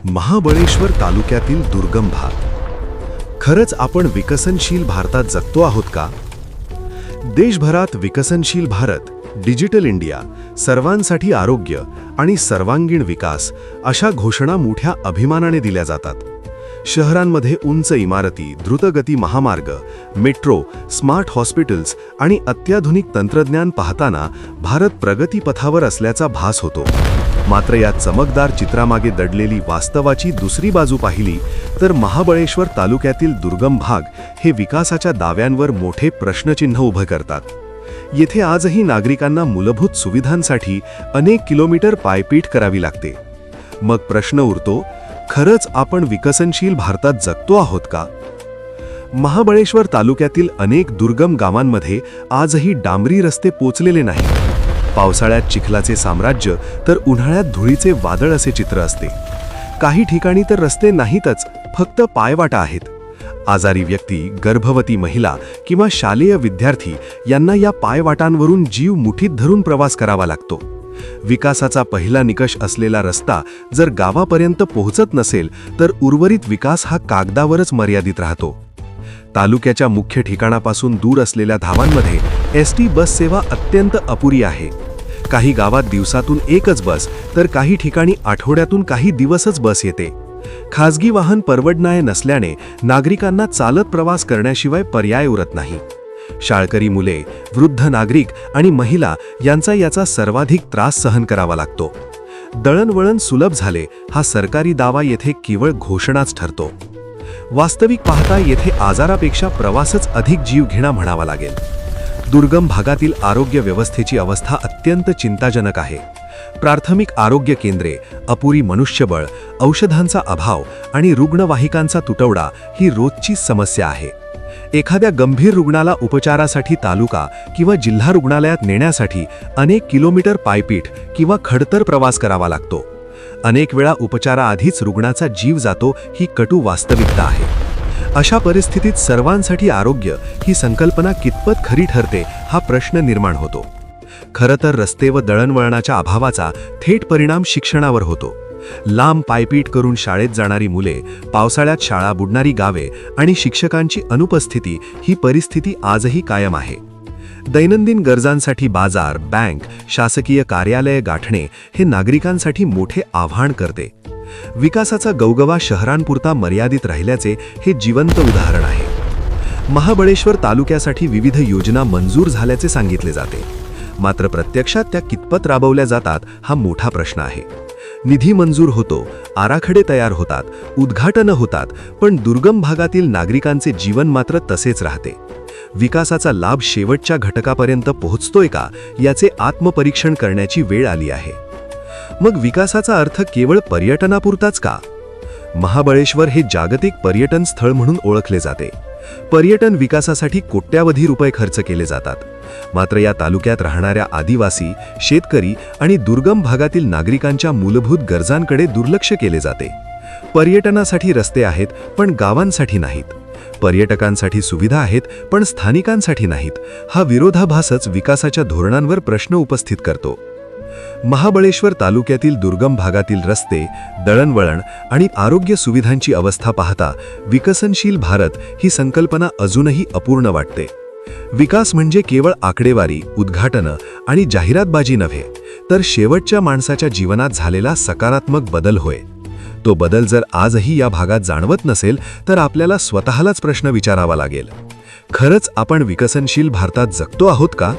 महाबळेश्वर तालुक्यातील दुर्गम भाग. खरंच आपण विकसनशील भारतात जगतो आहोत का? देशभरात विकसनशील भारत, डिजिटल इंडिया, सर्वांसाठी आरोग्य आणि सर्वांगीण विकास अशा घोषणा मोठ्या अभिमानाने दिल्या जातात. शहरांमध्ये उंच इमारती, द्रुतगती महामार्ग, मेट्रो, स्मार्ट हॉस्पिटल्स आणि अत्याधुनिक तंत्रज्ञान पाहताना भारत प्रगतीपथावर असल्याचा भास होतो. मात्र या चमकदार चित्रामागे दडलेली वास्तवाची दुसरी बाजू पाहिली तर महाबळेश्वर तालुक्यातील दुर्गम भाग हे विकासाच्या दाव्यांवर मोठे प्रश्नचिन्ह उभे करतात. येथे आजही नागरिकांना मूलभूत सुविधांसाठी अनेक किलोमीटर पायपीट करावी लागते. मग प्रश्न उरतो, खरंच आपण विकसनशील भारतात जगतो आहोत का? महाबळेश्वर तालुक्यातील अनेक दुर्गम गावांमध्ये आजही डांबरी रस्ते पोचलेले नाहीत. पावसाळ्यात चिखलाचे साम्राज्य तर उन्हाळ्यात धुळीचे वादळ असे चित्र असते. काही ठिकाणी तर रस्ते नाहीतच, फक्त पायवाटा आहेत. आजारी व्यक्ती, गर्भवती महिला किंवा शालेय विद्यार्थी यांना या पायवाटांवरून जीव मुठीत धरून प्रवास करावा लागतो. विकासाचा पहिला निकष असलेला रस्ता जर गावापर्यंत पोहोचत नसेल तर उर्वरित विकास हा कागदावरच मर्यादित राहतो. तालुक्याच्या मुख्य ठिकाणापासून दूर असलेल्या धावांमध्ये एसटी बस सेवा अत्यंत अपुरी आहे. काही गावात दिवसातून एकच बस तर काही ठिकाणी आठवड्यातून काही दिवसच बस येते. खाजगी वाहन परवडणारे नसल्याने नागरिकांना चालत प्रवास करण्याशिवाय पर्याय उरत नाही. शाळकरी मुले, वृद्ध नागरिक आणि महिला यांचा याचा सर्वाधिक त्रास सहन करावा लागतो. दळणवळण सुलभ झाले हा सरकारी दावा येथे केवळ घोषणाच ठरतो. वास्तविक पाहता येथे आजारापेक्षा प्रवासच अधिक जीवघेणा म्हणावा लागेल. दुर्गम भागातील आरोग्य व्यवस्थेची अवस्था अत्यंत चिंताजनक आहे. प्राथमिक आरोग्य केंद्रे, अपुरी मनुष्यबळ, औषधांचा अभाव आणि रुग्णवाहिकांचा तुटवडा ही रोजची समस्या आहे. एखाद्या गंभीर रुग्णाला उपचारासाठी तालुका किंवा जिल्हा रुग्णालयात नेण्यासाठी अनेक किलोमीटर पायपीट किंवा खडतर प्रवास करावा लागतो. अनेक वेळा उपचाराआधीच रुग्णाचा जीव जातो ही कटू वास्तविकता आहे. अशा परिस्थितीत सर्वांसाठी आरोग्य ही संकल्पना कितपत खरी ठरते हा प्रश्न निर्माण होतो. खरं तर रस्ते व दळणवळणाच्या अभावाचा थेट परिणाम शिक्षणावर होतो. लांब पायपीट करून शाळेत जाणारी मुले, पावसाळ्यात शाळा बुडणारी गावे आणि शिक्षकांची अनुपस्थिती ही परिस्थिती आजही कायम आहे. दैनंदिन गरजांसाठी बाजार, बँक, शासकीय कार्यालये गाठणे हे नागरिकांसाठी मोठे आव्हान करते. विकासाचा गवगवा शहरांपुरता मर्यादित राहिल्याचे हे जिवंत उदाहरण आहे. महाबळेश्वर तालुक्यासाठी विविध योजना मंजूर झाल्याचे सांगितले जाते. मात्र प्रत्यक्षात त्या कितपत राबवल्या जातात हा मोठा प्रश्न आहे. निधी मंजूर होतो, आराखडे तयार होतात, उद्घाटनं होतात, पण दुर्गम भागातील नागरिकांचे जीवन मात्र तसेच राहते. विकासाचा लाभ शेवटच्या घटकापर्यंत पोहोचतोय का याचे आत्मपरीक्षण करण्याची वेळ आली आहे. मग विकासाचा अर्थ केवळ पर्यटनापुरताच का? महाबळेश्वर हे जागतिक पर्यटन स्थळ म्हणून ओळखले जाते. पर्यटन विकासासाठी कोट्यावधी रुपये खर्च केले जातात. मात्र या तालुक्यात राहणाऱ्या आदिवासी, शेतकरी आणि दुर्गम भागातील नागरिकांच्या मूलभूत गरजांकडे दुर्लक्ष केले जाते. पर्यटनासाठी रस्ते आहेत पण गावांसाठी नाहीत. पर्यटकांसाठी सुविधा आहेत पण स्थानिकांसाठी नाहीत. हा विरोधाभासच विकासाच्या धोरणांवर प्रश्न उपस्थित करतो. महाबळेश्वर तालुक्यातील दुर्गम भागातील रस्ते, दळणवळण आणि आरोग्य सुविधांची अवस्था पाहता विकसनशील भारत ही संकल्पना अजूनही अपूर्ण वाटते. विकास म्हणजे केवळ आकडेवारी, उद्घाटनं आणि जाहिरातबाजी नव्हे, तर शेवटच्या माणसाच्या जीवनात झालेला सकारात्मक बदल होय. तो बदल जर आजही या भागात जाणवत नसेल तर आपल्याला स्वतःलाच प्रश्न विचारावा लागेल. खरंच आपण विकसनशील भारतात जगतो आहोत का?